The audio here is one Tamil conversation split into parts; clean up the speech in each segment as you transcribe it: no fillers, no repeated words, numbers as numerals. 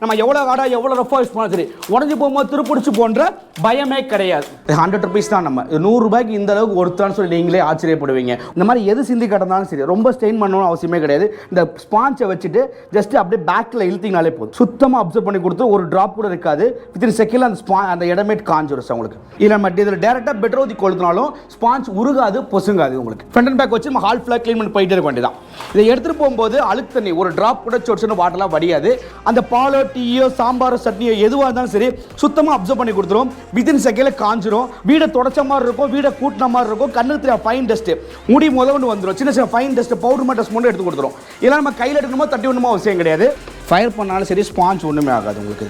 நம்ம எவ்வளோ காடாக எவ்வளோ ரஃபாக யூஸ் பண்ணாலும் சரி உடஞ்சி போகும்போது திருப்பிடிச்சு போன்ற பயமே கிடையாது. 100 rupees தான். நம்ம 100 ரூபாய்க்கு இந்த அளவுக்கு ஒருத்தான்னு சொல்லி நீங்களே ஆச்சரியப்படுவீங்க. இந்த மாதிரி எது சிந்தி கிடந்தாலும் சரி ரொம்ப ஸ்டெயின் பண்ணணும்னு அவசியமே கிடையாது. இந்த ஸ்பான்ச்சை வச்சுட்டு ஜஸ்ட் அப்படியே பேக்கில் இழுத்திங்கனாலே போதும். சுத்தமாக அப்சர்வ் பண்ணி கொடுத்து ஒரு ட்ராப் கூட இருக்காது. வித்தின் செகண்டில் அந்த இடமே காஞ்சிடும் உங்களுக்கு. இல்லை நம்ம இதில் டேரெக்டாக பெட்ரோல் ஊற்றி கொளுத்தினாலும் ஸ்பான்ச் உருகாது, பொசுங்காது உங்களுக்கு. ஃப்ரண்ட் அண்ட் பேக் வச்சு நம்ம ஹால் ஃபுல்லாக க்ளீன் பண்ணி போயிட்டே இருக்க வேண்டியதான். இதை எடுத்துகிட்டு போகும்போது அழுக்கு தண்ணி ஒரு ட்ராப் கூட சொடிச்சுன்னு வாட்டர்லாம் வடியாது. அந்த பாலோ டீயோ சாம்பாரோ சட்னியோ எதுவாக இருந்தாலும் சரி சுத்தமாக அப்சர்வ் பண்ணி கொடுத்துரும். வித்தின் செகண்டில் காஞ்சிரும். வீடை தொடச்ச மாதிரி இருக்கும், வீடை கூட்டின மாதிரி இருக்கும். கண்ணுக்கு தெரியாத ஃபைன் டஸ்ட் முடி முதல்ல வந்துடும். சின்ன சின்ன ஃபைன் டஸ்ட் பவுடர் டஸ்ட் மட்டும் எடுத்து கொடுத்துரும். இதெல்லாம் நம்ம கையில் எடுக்கணுமோ தட்டி ஒன்றுமோ அவசியம் கிடையாது. ஃபயர் பண்ணாலும் சரி ஸ்பான்ச் ஒன்றுமே ஆகாது உங்களுக்கு.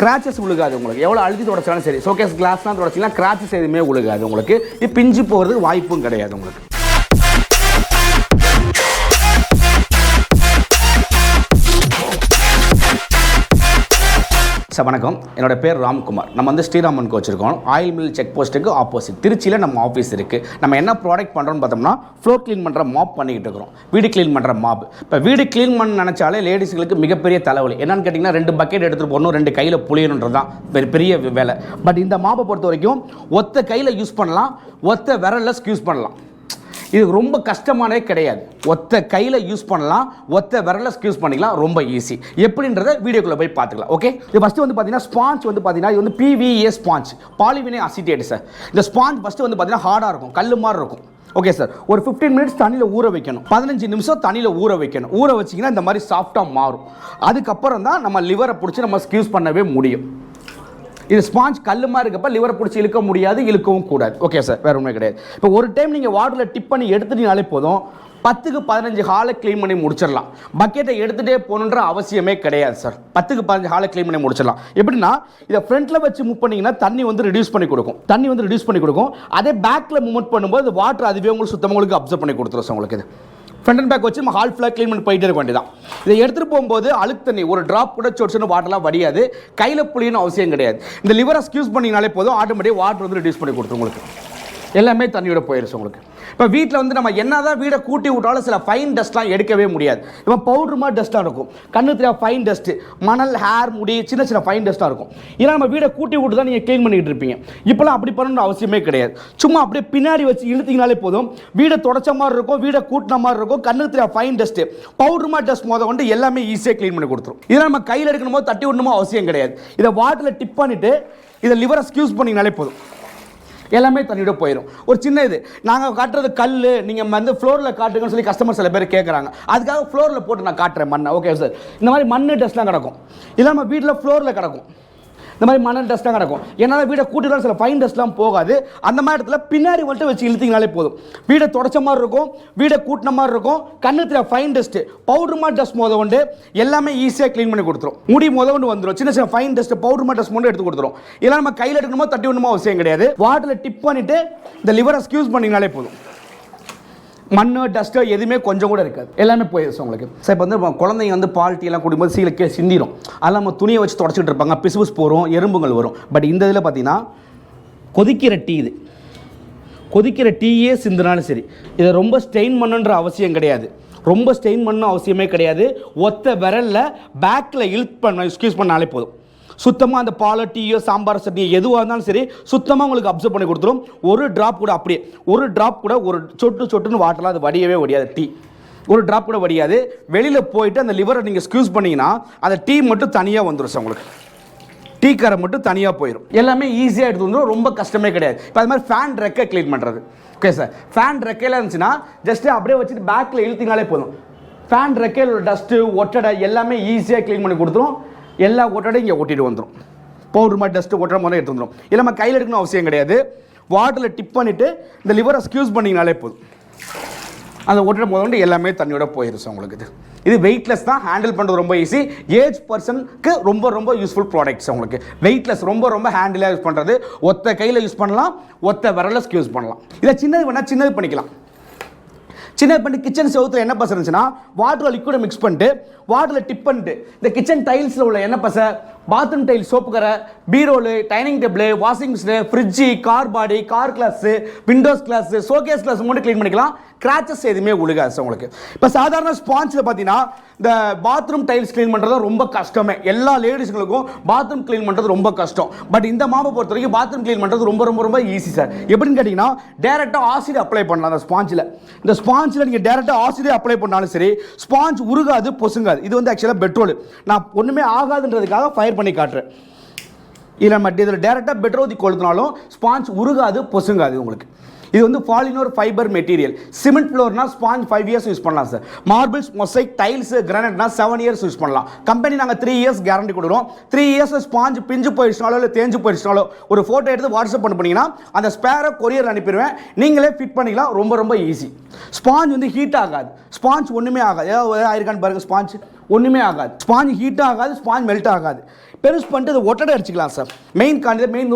கிராச்சஸ் விழுகாது உங்களுக்கு. எவ்வளோ அழுத்தி தொடச்சாலும் சரி, ஷோகேஸ் கிளாஸ்லாம் தொடச்சிங்கன்னா கிராச்சஸ் எதுவுமே விழுகாது உங்களுக்கு. இது பிஞ்சு போகிறதுக்கு வாய்ப்பும் கிடையாது உங்களுக்கு. வணக்கம், என்னோட பேர் ராம்குமார். நம்ம வந்து ஸ்ரீராமன் வச்சிருக்கோம். ஆயில் மில் செக் போஸ்ட்டுக்கு ஆப்போசிட் திருச்சியில் நம்ம ஆஃபீஸ் இருக்குது. நம்ம என்ன ப்ராடக்ட் பண்ணுறோம்னு பார்த்தோம்னா ஃப்ளோர் க்ளீன் பண்ணுற மாப் பண்ணிக்கிட்டு இருக்கிறோம். வீடு க்ளீன் பண்ணுற மாப். இப்போ வீடு க்ளீன் பண்ண நினச்சாலே லேடிஸுங்களுக்கு மிகப்பெரிய தலைவலி. என்னன்னு கேட்டிங்கன்னா 2 பக்கெட் எடுத்துகிட்டு போகணும், 2 கையில் புளியணுன்றது தான் பெரிய வேலை. பட் இந்த மாப்பை பொறுத்த வரைக்கும் ஒத்த கையில் யூஸ் பண்ணலாம், ஒத்த விரலில் யூஸ் பண்ணலாம். இது ரொம்ப கஷ்டமானே கிடையாது. ஒத்த கையில் யூஸ் பண்ணலாம், ஒத்த விரலில் யூஸ் பண்ணிக்கலாம். ரொம்ப ஈஸி. எப்படின்றத வீடியோக்குள்ளே போய் பார்த்துக்கலாம். ஓகே, இது ஃபஸ்ட்டு வந்து பார்த்தீங்கன்னா ஸ்பான்ச் வந்து பார்த்தீங்கன்னா இது வந்து PVA sponge, polyvinyl acetate sir. இந்த ஸ்பான்ச் ஃபஸ்ட்டு வந்து பார்த்தீங்கன்னா ஹார்டாக இருக்கும், கல் மாதிரி இருக்கும். ஓகே சார், ஒரு 15 மினிட்ஸ் தண்ணியில் ஊற வைக்கணும். 15 நிமிஷம் தண்ணியில் ஊற வைக்கணும். ஊற வச்சிங்கன்னா இந்த மாதிரி சாஃப்டாக மாறும். அதுக்கப்புறம் தான் நம்ம லிவரை பிடிச்சி நம்ம யூஸ் பண்ணவே முடியும். இது ஸ்பான்ச் கல் மாதிரி இருக்கப்போ லிவரை பிடிச்சி இழுக்க முடியாது, இழுக்கவும் கூடாது. ஓகே சார், வேறு ஒன்றுமே கிடையாது. இப்போ ஒரு டைம் நீங்கள் வாட்டரில் டிப் பண்ணி எடுத்துட்டீங்கனாலே போதும். 10க்கு 15 ஹாலை க்ளீன் பண்ணி முடிச்சிடலாம். பக்கெட்டை எடுத்துகிட்டே போகணுன்ற அவசியமே கிடையாது சார். 10க்கு 15 ஹாலை க்ளீன் பண்ணி முடிச்சிடலாம். எப்படின்னா இதை ஃப்ரண்ட்டில் வச்சு மூவ் பண்ணிங்கன்னா தண்ணி வந்து ரிடியூஸ் பண்ணி கொடுக்கும். அதே பேக்கில் மூவ்மெண்ட் பண்ணும்போது வாட்டர் அதுவே உங்களுக்கு சுத்தமாக உங்களுக்கு அப்சர்வ் பண்ணி கொடுத்துரும் சார் உங்களுக்கு. இது ஃப்ரண்ட் அண்ட் பேக் வச்சு நம்ம ஹால் ஃபுல்லாக க்ளீன் பண்ணி போயிட்டே இருக்க வேண்டியதான். இதை எடுத்துகிட்டு போகும்போது அழுக்கு தண்ணி ஒரு ட்ராப் கூட சொடிச்சுன்னு வாட்டர்லாம் வடியாது. கையில் புளியணும் அவசியம் கிடையாது. இந்த லிவரை யூஸ் பண்ணிங்கனாலே போதும், ஆட்டோமேட்டிக் வாட்டர் வந்து ரிடியூஸ் பண்ணி கொடுத்துரும் உங்களுக்கு. எல்லாமே தண்ணியோட போயிடுச்சு உங்களுக்கு. இப்போ வீட்டில் வந்து நம்ம என்ன தான் வீடை கூட்டி விட்டாலும் சில ஃபைன் டஸ்ட்லாம் எடுக்கவே முடியாது. இப்போ பவுடர் மாதிரி டஸ்ட்டாக இருக்கும், கண்ணு தெரியாத ஃபைன் டஸ்ட்டு, மணல், ஹேர், முடி, சின்ன சின்ன ஃபைன் டஸ்ட்டாக இருக்கும். ஏன்னா நம்ம வீடை கூட்டி விட்டு தான் நீங்கள் க்ளீன் பண்ணிக்கிட்டு இருப்பீங்க. இப்போலாம் அப்படி பண்ணணும்னு அவசியமே கிடையாது. சும்மா அப்படியே பின்னாடி வச்சு இழுத்திங்கனாலே போதும். வீடை தொடச்ச மாதிரி இருக்கும், வீடை கூட்டின மாதிரி இருக்கும். கண்ணு தெரியாத ஃபைன் டஸ்ட்டு, பவுடர் மாதிரி டஸ்ட் கொண்டு எல்லாமே ஈஸியாக க்ளீன் பண்ணி கொடுத்துரும். இதெல்லாம் நம்ம கையில் எடுக்கணுமோ தட்டி விடணுமோ அவசியம் கிடையாது. இதை வாட்டரில் டிப் பண்ணிவிட்டு இதை லிவரை யூஸ் பண்ணிங்கனாலே போதும், எல்லாமே தண்ணியோட போயிடும். ஒரு சின்ன இது நாங்கள் காட்டுறது கல், நீங்கள் வந்து ஃப்ளோரில் காட்டுங்கன்னு சொல்லி கஸ்டமர் சில பேர் கேட்குறாங்க. அதுக்காக ஃப்ளோரில் போட்டு நான் காட்டுறேன் மண்ணை. ஓகே சார், இந்த மாதிரி மண் டஸ்ட்லாம் கிடக்கும். இதெல்லாம் நம்ம வீட்டில் ஃப்ளோரில் கிடக்கும். இந்த மாதிரி மணல் டஸ்ட்லாம் கிடக்கும். ஏன்னா வீடை கூட்டிலாம் சில ஃபைன் டஸ்ட்லாம் போகாது. அந்த மாதிரி இடத்துல பின்னாடி மட்டும் வச்சு இழுத்திங்கனாலே போதும். வீடை தொடச்ச மாதிரி இருக்கும், வீடை கூட்டின மாதிரி இருக்கும். கண்ணு தெரியாத ஃபைன் டஸ்ட்டு, பவுடர் மாதிரி டஸ்ட் கொண்டு எல்லாமே ஈஸியாக க்ளீன் பண்ணி கொடுத்துரும். முடி கொண்டு வந்துடும். சின்ன சின்ன ஃபைன் டஸ்ட், பவுடர் மாதிரி டஸ்ட் கொண்டு எடுத்து கொடுத்துரும். இதெல்லாம் நம்ம கையில் எடுக்கணுமோ தட்டி விடணுமோ அவசியம் கிடையாது. வாட்டரில் டிப் பண்ணிவிட்டு இந்த லிவரை யூஸ் பண்ணிங்கனாலே போதும். மண்ணு டஸ்ட்டோ எதுவுமே கொஞ்சம் கூட இருக்காது, எல்லாமே போயிடுச்சு உங்களுக்கு. சார் இப்போ வந்து குழந்தைங்க வந்து பால் டீலாம் குடிக்கும்போது சீக்கிரம் சிந்திடும். அதெல்லாம் நம்ம துணியை வச்சு தொடச்சிட்டு இருப்பாங்க, பிசுபிசு போகும், எறும்புகள் வரும். பட் இந்த இதில் பார்த்தீங்கன்னா கொதிக்கிற டீயே சிந்தினாலும் சரி. இதை ரொம்ப ஸ்டெயின் பண்ணுன்ற அவசியம் கிடையாது. ரொம்ப ஸ்டெயின் பண்ணணும் அவசியமே கிடையாது. ஒத்த விரலில் பேக்கில் யூஸ் பண்ணாலே போதும். சுத்தமாக அந்த பாலோ டீயோ சாம்பார் சட்னியோ எதுவாக இருந்தாலும் சரி சுத்தமாக உங்களுக்கு அப்சர்வ் பண்ணி கொடுத்துரும். ஒரு ட்ராப் கூட அப்படியே ஒரு சொட்டுன்னு வாட்டர்லாம் அது வடியவே வடியாது. டீ ஒரு ட்ராப் கூட வடியாது. வெளியில் போயிட்டு அந்த லிவரை நீங்கள் ஸ்க்யூஸ் பண்ணிங்கன்னா அந்த டீ மட்டும் தனியாக வந்துடும் சார் உங்களுக்கு. டீ கரை மட்டும் தனியாக போயிடும். எல்லாமே ஈஸியாக எடுத்து வந்துடும், ரொம்ப கஷ்டமே கிடையாது. இப்போ அது மாதிரி ஃபேன் ரெக்கை க்ளீன் பண்ணுறது. ஓகே சார், ஃபேன் ரெக்கையில் இருந்துச்சுன்னா ஜஸ்ட்டு அப்படியே வச்சுட்டு பேக்கில் இழுத்தினாலே போதும். ஃபேன் ரெக்கையில் உள்ள டஸ்ட்டு, ஒட்டடை எல்லாமே ஈஸியாக க்ளீன் பண்ணி கொடுத்துரும். எல்லா ஒட்டடையும் இங்கே ஒட்டிட்டு வந்துடும். பவுடர் மாதிரி டஸ்ட்டு ஒட்டடை மாதிரி எடுத்து வந்துடும். இல்லை நம்ம கையில் எடுக்கணும் அவசியம் கிடையாது. வாட்டரில் டிப் பண்ணிவிட்டு இந்த லிவரை யூஸ் பண்ணிங்கனாலே போதும். அந்த ஒட்டடை கொண்டு எல்லாமே தண்ணியோட போயிடுச்சு உங்களுக்கு. இது வெயிட்லெஸ் தான், ஹேண்டில் பண்ணுறது ரொம்ப ஈஸி. ஏஜ் பர்சனுக்கு ரொம்ப யூஸ்ஃபுல் ப்ராடக்ட்ஸ் உங்களுக்கு. வெயிட்லெஸ், ரொம்ப ஹேண்டிலாக யூஸ் பண்ணுறது. ஒத்த கையில் யூஸ் பண்ணலாம், ஒத்த விரலில் யூஸ் பண்ணலாம். இதை சின்னது வேணால் சின்னது பண்ணிக்கலாம். சின்ன பண்ணி கிச்சன் செவத்தில் என்ன பசை இருந்துச்சுன்னா வாட்டரில் லிக்விடை மிக்ஸ் பண்ணிட்டு வாட்டரில் டிப் பண்ணிட்டு இந்த கிச்சன் டைல்ஸில் உள்ள எண்ணெய் பசை, பாத்ரூம் டைல் சோப்பு கரை, பீரோலு, dining table, washing machine, fridge, car body, car glass, windows glass, showcase glass மட்டும் க்ளீன் பண்ணிக்கலாம். கிராச்சஸ் எதுவுமே உழுகாது உங்களுக்கு. இப்போ சாதாரண ஸ்பாஞ்சில் பார்த்தீங்கன்னா இந்த பாத்ரூம் டைல்ஸ் க்ளீன் பண்ணுறது ரொம்ப கஷ்டமே. எல்லா லேடிஸ்களுக்கும் பாத்ரூம் க்ளீன் பண்ணுறது ரொம்ப கஷ்டம். பட் இந்த மாப்பை பொறுத்த வரைக்கும் பாத்ரூம் க்ளீன் பண்ணுறது ரொம்ப ரொம்ப ரொம்ப ஈஸி சார். எப்படின்னு கேட்டிங்கன்னா டேரெக்டாக ஆசிட் அப்ளை பண்ணலாம் அந்த ஸ்பாஞ்சில். இந்த ஸ்பாஞ்சில் நீங்கள் டேரெக்டாக ஆசிடே அப்ளை பண்ணாலும் சரி, ஸ்பாஞ்ச் உருகாது, பொசுங்காது. இது வந்து ஆக்சுவலாக பெட்ரோல். நான் ஒன்றுமே ஆகாதுன்றதுக்காக ஃபயர் பண்ணி காட்டுறேன். இல்லை மட் இதில் டேரெக்டாக பெட்ரோல் ஊற்றி கொளுத்தினாலும் ஸ்பாஞ்ச் உருகாது, பொசுங்காது உங்களுக்கு. இது வந்து பாலினோர் ஃபைபர் மெட்டீரியல். சிமெண்ட் ஃப்ளோர்னா ஸ்பாஞ்ச் 5 இயர்ஸ் யூஸ் பண்ணலாம் சார். மார்பிள்ஸ், மொசைக், டைல்ஸ், கிரானைட்னா 7 இயர்ஸ் யூஸ் பண்ணலாம். கம்பெனி நாங்கள் 3 இயர்ஸ் கேரண்டி கொடுக்குறோம். 3 இயர்ஸ் ஸ்பாஞ்ச் பிஞ்சு போயிடுச்சுனாலோ இல்லை தேஞ்சு போயிடுச்சுனாலோ ஒரு ஃபோட்டோ எடுத்து வாட்ஸ்அப் பண்ணிங்கன்னா அந்த ஸ்பேரை கொரியர் அனுப்பிடுவேன். நீங்களே ஃபிட் பண்ணிக்கலாம். ரொம்ப ரொம்ப ஈஸி. ஸ்பாஞ்ச் வந்து ஹீட் ஆகாது. ஸ்பாஞ்ச் ஒன்றுமே ஆகாது. ஏதாவது ஆயிருக்கான்னு பாருங்கள். ஸ்பாஞ்ச் ஒன்றுமே ஆகாது. ஸ்பாஞ்ச் ஹீட் ஆகாது, ஸ்பாஞ்ச் மெல்ட் ஆகாது. பெருசு பண்ணிட்டு அதை ஒட்டடை அடிச்சிக்கலாம் சார். மெயின்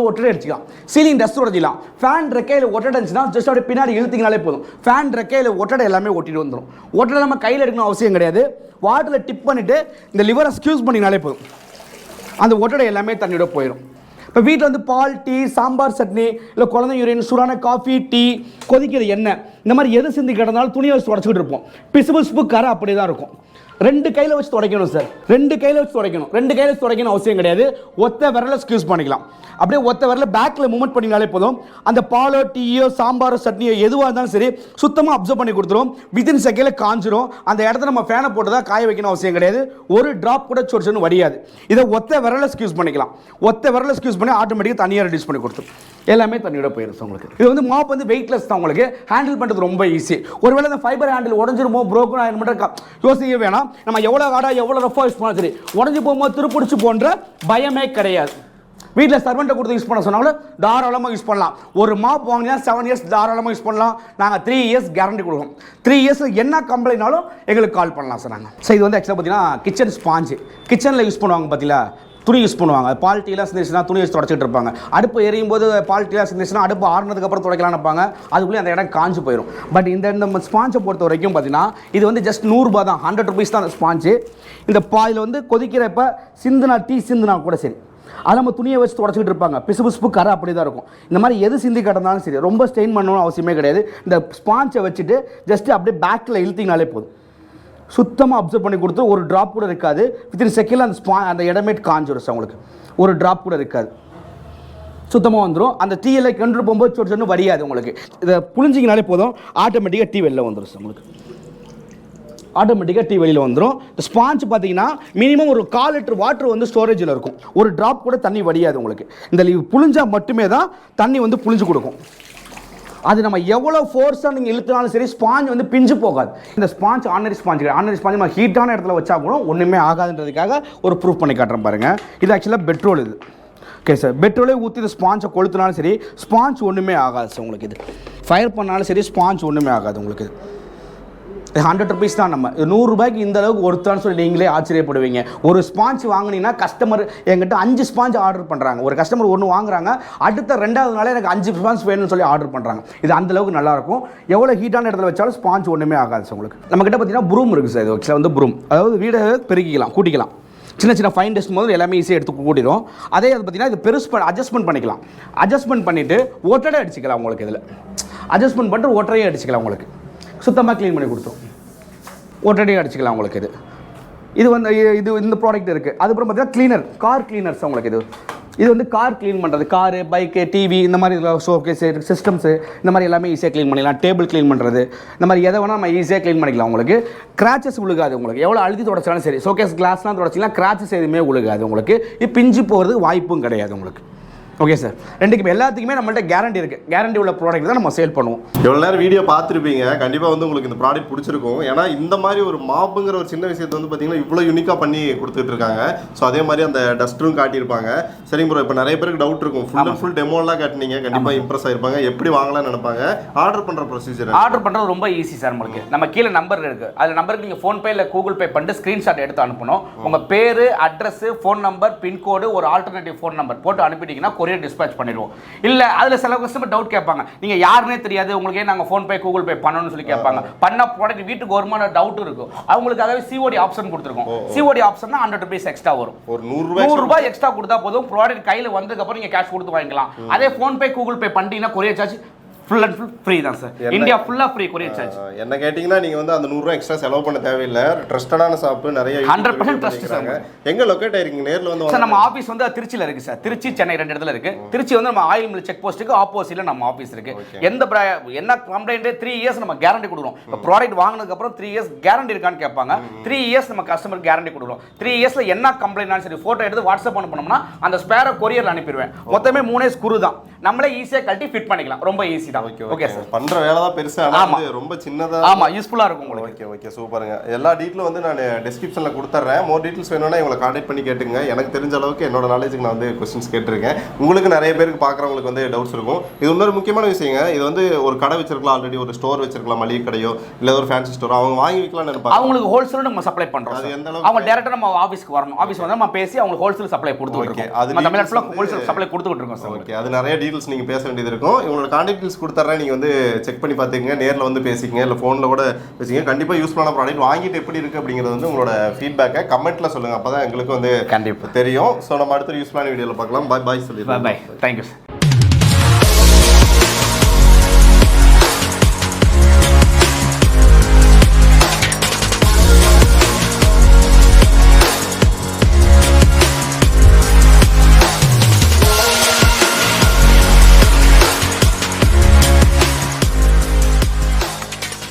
ஒட்டடை அடிச்சிக்கலாம். சீலிங் டஸ்ட் உடச்சிக்கலாம். ஃபேன் ரெக்கையில் ஒட்டடை இருந்துச்சுன்னா ஜஸ்ட் அப்படியே பின்னாடி இழுத்திங்கனாலே போதும். ஃபேன் ரெக்கையில் ஒட்டடை எல்லாமே ஒட்டிட்டு வந்துடும். ஒட்டடை நம்ம கையில் எடுக்கணும் அவசியம் கிடையாது. வாட்டரில் டிப் பண்ணிவிட்டு இந்த லிவரை ஸ்க்யூஸ் பண்ணிங்கனாலே போதும். அந்த ஒட்டடை எல்லாமே தண்ணியோட போயிடும். இப்போ வீட்டில் வந்து பால், டீ, சாம்பார் சட்னி, இல்லை குழந்தை யூரின், சூடான காஃபி, டீ, கொதிக்கிற எண்ணெய், இந்த மாதிரி எது சிந்தி கிடந்தாலும் துணியை வச்சு தொடச்சிக்கிட்டு இருப்போம். பிசுபிசுப்பு கரை அப்படி தான் இருக்கும். 2 கையில் வச்சு துடைக்கணும் சார். 2 கையில் வச்சு துடைக்கணும். 2 கையில் வச்சு துடைக்கணும் அவசியம் கிடையாது. ஒத்த விரல ஸ்க்யூஸ் பண்ணிக்கலாம். அப்படியே ஒத்த விரல பேக்கில் மூவ்மெண்ட் பண்ணினாலே போதும். அந்த பாலோ, டீயோ, சாம்பாரோ, சட்னியோ எதுவாக இருந்தாலும் சரி சுத்தமாக அப்சர்வ் பண்ணி கொடுத்துரும். வித்தின் செகண்டில் காஞ்சிரும். அந்த இடத்துல நம்ம ஃபேனை போட்டு தான் காய வைக்கணும் அவசியம் கிடையாது. ஒரு ட்ராப் கூட சொரிச்சுன்னு வடியாது. இதை ஒத்த விரல ஸ்க்யூஸ் பண்ணிக்கலாம். ஒத்த விரல ஸ்க்யூஸ் பண்ணி ஆட்டோமேட்டிக்காக தனியாக ரெடியூஸ் பண்ணி கொடுத்துரும். எல்லாமே தண்ணியோட போயிடும் உங்களுக்கு. இது வந்து மாப் வந்து வெயிட்லெஸ் தான். உங்களுக்கு ஹேண்டில் பண்ணுறது ரொம்ப ஈஸி. ஒருவேளை இந்த ஃபைபர் ஹேண்டில் உடஞ்சிருமோ, ப்ரோக்கன் ஆயிரம் மட்டும் யோசிக்க வேணாம். நம்ம எவ்வளோ ஆடாக எவ்வளோ ரஃபாக யூஸ் பண்ணாலும் சரி, உடஞ்சி போகும்போது திருப்பிடிச்சு போன்ற பயமே கிடையாது. வீட்டில் சர்வெண்ட்டை கொடுத்து யூஸ் பண்ண சொன்னாலும் தாராளமாக யூஸ் பண்ணலாம். ஒரு மாப் வாங்கினா 7 இயர்ஸ் தாராளமாக யூஸ் பண்ணலாம். நாங்கள் 3 இயர்ஸ் கேரண்டி கொடுக்குறோம். 3 இயர்ஸில் என்ன கம்ப்ளைண்ட்னாலும் எங்களுக்கு கால் பண்ணலாம் சார். நாங்கள் சார் இது வந்து ஆக்சுவலாக பார்த்தீங்கன்னா கிச்சன் ஸ்பாஞ்சு. கிச்சனில் யூஸ் பண்ணுவாங்க பார்த்தீங்களா, துணி யூஸ் பண்ணுவாங்க. பால் டீலாம் சிந்துச்சுன்னா துணி வச்சு தொடச்சிட்டு இருப்பாங்க. அடுப்பு எரியும் போது பால் டீலாம் சிந்துச்சுன்னா அடுப்பு ஆறுனதுக்கப்புறம் துடைக்கலாம்னு இருப்பாங்க. அதுக்குள்ளே அந்த இடம் காஞ்சு போயிடும். பட் இந்த ஸ்பாஞ்சை பொறுத்த வரைக்கும் பார்த்தீங்கன்னா இது வந்து ஜஸ்ட் 100 ரூபா தான். 100 ருபீஸ் தான் அந்த ஸ்பாஞ்சு. இந்த பாயில் வந்து கொதிக்கிறப்ப சிந்துனா டீ சிந்துனா கூட சரி, அதை நம்ம துணியை வச்சு தொடச்சிக்கிட்டு இருப்பாங்க. பிசுபிசுப்பு கரை அப்படி தான் இருக்கும். இந்த மாதிரி எது சிந்தி கிடந்தாலும் சரி, ரொம்ப ஸ்டெயின் பண்ணணும்னு அவசியமே கிடையாது. இந்த ஸ்பாஞ்சை வச்சுட்டு ஜஸ்ட் அப்படியே பேக்கில் இழுத்திங்கனாலே போதும். சுத்தமாக அப்சர்வ் பண்ணி கொடுத்து ஒரு ட்ராப் கூட இருக்காது. வித்தின் செகண்டில் அந்த இடமே காஞ்சிடும் சார். உங்களுக்கு ஒரு ட்ராப் கூட இருக்காது. சுத்தமாக வந்துடும். அந்த டீயில் கிணறு போகும்போது சொன்னு வடியாது. உங்களுக்கு இதை புளிஞ்சிங்கனாலே போதும், ஆட்டோமேட்டிக்காக டீ வெளியில் வந்துடும் சார். உங்களுக்கு ஆட்டோமேட்டிக்காக டீ வெளியில் வந்துடும். இந்த ஸ்பாஞ்ச் பார்த்தீங்கன்னா மினிமம் ஒரு 1/4 லிட்டர் வாட்டர் வந்து ஸ்டோரேஜில் இருக்கும். ஒரு ட்ராப் கூட தண்ணி வடியாது. உங்களுக்கு இந்த புளிஞ்சால் மட்டுமே தான் தண்ணி வந்து புளிஞ்சு கொடுக்கும். அது நம்ம எவ்வளோ ஃபோர்ஸாக நீங்கள் இழுத்தினாலும் சரி ஸ்பாஞ்ச் வந்து பிஞ்சு போகாது. இந்த ஸ்பாஞ்ச் ஆர்டினரி ஸ்பாஞ்ச் நம்ம ஹீட்டான இடத்துல வச்சா கூட ஒன்றுமே ஆகாதுன்றதுக்காக ஒரு ப்ரூஃப் பண்ணி காட்டுறேன் பாருங்கள். இது ஆக்சுவலாக பெட்ரோல். இது ஓகே சார். பெட்ரோலே ஊற்றி இந்த ஸ்பாஞ்சை கொளுத்தினாலும் சரி ஸ்பாஞ்ச் ஒன்றுமே ஆகாது சார். உங்களுக்கு இது ஃபயர் பண்ணாலும் சரி ஸ்பாஞ்ச் ஒன்றுமே ஆகாது. உங்களுக்கு இது 100 ருபீஸ் தான். நம்ம 100 ரூபாய்க்கு இந்த அளவுக்கு ஒருத்தான்னு சொல்லி நீங்களே ஆச்சரியப்படுவீங்க. ஒரு ஸ்பாஞ்ச் வாங்கினீங்கன்னா கஸ்டமர் என்கிட்ட 5 ஸ்பாஞ்ச் ஆர்டர் பண்ணுறாங்க. ஒரு கஸ்டமர் 1 வாங்குறாங்க, அடுத்த 2வது நாளே எனக்கு 5 ஸ்பாஞ்ச் வேணும்னு சொல்லி ஆர்டர் பண்ணுறாங்க. இது அந்தளவுக்கு நல்லாயிருக்கும். எவ்வளோ ஹீட்டான இடத்துல வச்சாலும் ஸ்பாஞ்ச் ஒன்றுமே ஆகாது சார். உங்களுக்கு நம்மக்கிட்ட பார்த்தீங்கன்னா ப்ரூம் இருக்குது சார். இது ஆக்சுவலாக வந்து ப்ரூம், அதாவது வீடை பெருக்கிக்கலாம், கூட்டிக்கலாம். சின்ன சின்ன ஃபைன் டஸ்ட் போது எல்லாமே ஈஸியாக எடுத்து கூட்டிடும். அதே அது பார்த்தீங்கன்னா இது பெருசு அட்ஜஸ்ட்மெண்ட் பண்ணிக்கலாம். அட்ஜஸ்ட்மெண்ட் பண்ணிவிட்டு ஒட்டடை அடிச்சிக்கலாம். உங்களுக்கு இதில் அட்ஜஸ்ட்மெண்ட் பண்ணிட்டு ஒட்டரையே அடிச்சிக்கலாம். உங்களுக்கு சுத்தமாக க்ளீன் பண்ணி கொடுத்தோம். ஒட்டடையே அடிச்சிக்கலாம். உங்களுக்கு இது வந்து இந்த ப்ராடக்ட் இருக்குது. அதுக்கப்புறம் பார்த்தீங்கன்னா கிளீனர், கார் கிளீனர்ஸ். உங்களுக்கு இது வந்து கார் க்ளீன் பண்ணுறது, காரு, பைக்கு, டிவி, இந்த மாதிரி ஷோகேஸு, சிஸ்டம்ஸு, இந்த மாதிரி எல்லாமே ஈஸியாக க்ளீன் பண்ணிக்கலாம். டேபிள் க்ளீன் பண்ணுறது, இந்த மாதிரி எதை வேணால் நம்ம ஈஸியாக க்ளீன் பண்ணிக்கலாம். உங்களுக்கு கிராச்சஸ் விழுகாது. உங்களுக்கு எவ்வளோ அழுத்தி தொடச்சாலும் சரி, ஷோகேஸ் கிளாஸ்லாம் தொடச்சிக்கலாம், கிராச்சஸ் எதுவுமே விழுகாது. உங்களுக்கு இது பிஞ்சு போகிறதுக்கு வாய்ப்பும் கிடையாது. உங்களுக்கு ஓகே சார். ரெண்டுக்குமே எல்லாத்துக்குமே நம்மள்ட்ட கேரண்டி இருக்குது. கேரண்டி உள்ள ப்ராடக்ட் தான் நம்ம சேல் பண்ணுவோம். எவ்வளோ நேரம் வீடியோ பார்த்துருப்பீங்க. கண்டிப்பாக வந்து உங்களுக்கு இந்த ப்ராடக்ட் பிடிச்சிருக்கும். ஏன்னா இந்த மாதிரி ஒரு மாப்புங்கிற ஒரு சின்ன விஷயத்தை வந்து பார்த்தீங்கன்னா இவ்வளோ யூனிக்காக பண்ணி கொடுத்துட்டு இருக்காங்க. ஸோ அதே மாதிரி அந்த டஸ்டரும் காட்டியிருப்பாங்க. சரிங்க ப்ரோ, இப்போ நிறைய பேருக்கு டவுட் இருக்கும். ஃபுல் டெமோலாம் காட்டினீங்க, கண்டிப்பாக இம்ப்ரெஸ் ஆயிருப்பாங்க. எப்படி வாங்கலாம்னு நினைப்பாங்க. ஆர்டர் பண்ணுற ப்ரொசீஜர் ஆர்டர் பண்ணுறது ரொம்ப ஈஸி சார். உங்களுக்கு நம்ம கீழே நம்பர் இருக்குது. அதில் நம்பருக்கு நீங்கள் ஃபோன்பே இல்லை கூகுள் பே பண்ணிட்டு ஸ்க்ரீன்ஷாட் எடுத்து அனுப்பணும். உங்கள் பேர், அட்ரஸ், ஃபோன் நம்பர், பின்கோடு, ஒரு ஆல்டர்னேட்டிவ் ஃபோன் நம்பர் போட்டு அனுப்பிட்டீங்கன்னா கொரியர் டிஸ்பேச் பண்ணிடுவோம். இல்லை அதில் சில கஸ்டமர் டவுட் கேட்பாங்க, நீங்கள் யாருன்னே தெரியாது உங்களுக்கு நாங்கள் ஃபோன்பே கூகுள் பே பண்ணணும்னு சொல்லி கேட்பாங்க. பண்ண ப்ராடக்ட் வீட்டுக்கு வருமான டவுட் இருக்கும், அவங்களுக்காகவே சிஓடி ஆப்ஷன் கொடுத்துருக்கோம். சிஓடி ஆப்ஷன்னா 100 rupees எக்ஸ்ட்ரா வரும். ஒரு 100 ரூபாய் எக்ஸ்ட்ரா கொடுத்தா போதும், ப்ராடக்ட் கையில் வந்ததுக்கு அப்புறம் நீங்கள் கேஷ் கொடுத்து வாங்கிக்கலாம். அதே ஃபோன்பே கூகுள் பே பண்ணிட்டீங்கன்னா courier charge full and full free தான் சார். இந்தியா ஃபுல்லா ஃப்ரீ கொரியர் சார்ஜ். என்ன கேட்டிங்கன்னா நீங்க வந்து அந்த 100 ரூபாய் எக்ஸ்ட்ரா செலவு பண்ண தேவையில்லை. ட்ரஸ்டடான ஷாப், நிறைய 100% ட்ரஸ்ட் சார். எங்க லொகேட் ஆயிருக்கீங்க? நேர்ல வந்து சார் நம்ம ஆபீஸ் வந்து திருச்சியில இருக்கு சார். திருச்சி சென்னை 2 இடத்துல இருக்கு. திருச்சி வந்து நம்ம ஆயில் மில் செக் போஸ்ட்டுக்கு ஆப்போசிட்ல நம்ம ஆபீஸ் இருக்கு. என்ன கம்ப்ளைண்ட் 3 இயர்ஸ் நம்ம கேரண்டி கொடுக்குறோம். இப்போ ப்ராடக்ட் வாங்குனதுக்கு அப்புறம் 3 இயர்ஸ் கேரண்டி இருக்கான்னு கேட்பாங்க. 3 இயர்ஸ் நம்ம கஸ்டமர் கேரண்டி கொடுக்குறோம். 3 இயர்ஸ்ல என்ன கம்ப்ளைண்ட்னாலும் சரி போட்டோ எடுத்து வாட்ஸ்அப் பண்ணோம்னா அந்த ஸ்பேரை கொரியர்ல அனுப்பிடுவேன். மொத்தமே 3 ஸ்க்ரூ தான், நம்மளே ஈஸியா கழட்டி ஃபிட் பண்ணிக்கலாம். ரொம்ப ஈஸி தான். Okay sir. பண்ற வேலை தான் பெருசா, ஆனா ரொம்ப சின்னதா. ஆமா, யூஸ்ஃபுல்லா இருக்கும் உங்களுக்கு. ஓகே சூப்பருங்க. எல்லா டீடைலும் வந்து நான் டிஸ்கிரிப்ஷன்ல கொடுத்துறேன். மோர் டீடைல்ஸ் வேணும்னா இவங்களை கான்டாக்ட் பண்ணி கேட்டுங்க. எனக்கு தெரிஞ்ச அளவுக்கு என்னோட நாலேஜுக்கு நான் வந்து क्वेश्चंस கேட்டிருக்கேன். உங்களுக்கு நிறைய பேருக்கு பார்க்குறவங்களுக்கு வந்து டவுட்ஸ் இருக்கும். இது இன்னொரு முக்கியமான விஷயங்க. இது வந்து ஒரு கடை வச்சிருக்கலாம், ஆல்ரெடி ஒரு ஸ்டோர் வச்சிருக்கலாம், மளிகை கடையோ இல்ல ஒரு ஃபேன்சி ஸ்டோர், அவங்க வாங்கி விற்கலாம்னு நினைப்பாங்க. அவங்களுக்கு ஹோல்சேல் நம்ம சப்ளை பண்றோம். அது எந்த அளவுக்கு அவங்க டைரக்டா நம்ம ஆபீஸ்க்கு வரணும். ஆபீஸ் வந்து நம்ம பேசி அவங்களுக்கு ஹோல்சேல் சப்ளை கொடுத்துட்டு இருக்கோம். நம்ம தமிழ்நாட்டுல ஃபுல்லா ஹோல்சேல் சப்ளை கொடுத்துட்டு இருக்கோம் சார். ஓகே, அது நிறைய டீடைல்ஸ் நீங்க பேச வேண்டியது இருக்கும். இவங்களோட கான்டாக்ட் டீடைல்ஸ் கொடுத்துறேன், நீங்க வந்து செக் பண்ணி பார்த்துங்க. நேரில் வந்து பேசிக்கங்க, இல்லை ஃபோனில் கூட பேசிங்க. கண்டிப்பாக யூஸ்ஃபுல்லான ப்ராடக்ட் வாங்கிட்டு எப்படி இருக்குது அப்படிங்கிறது வந்து உங்களோட ஃபீட்பேக்கை கமெண்ட்டில் சொல்லுங்கள். அப்போ தான் எங்களுக்கு வந்து கண்டிப்பாக தெரியும். ஸோ நம்ம அடுத்த யூஸ்ஃபுல்லான வீடியோவில் பார்க்கலாம். பாய் சொல்லி பாய். Thank you sir.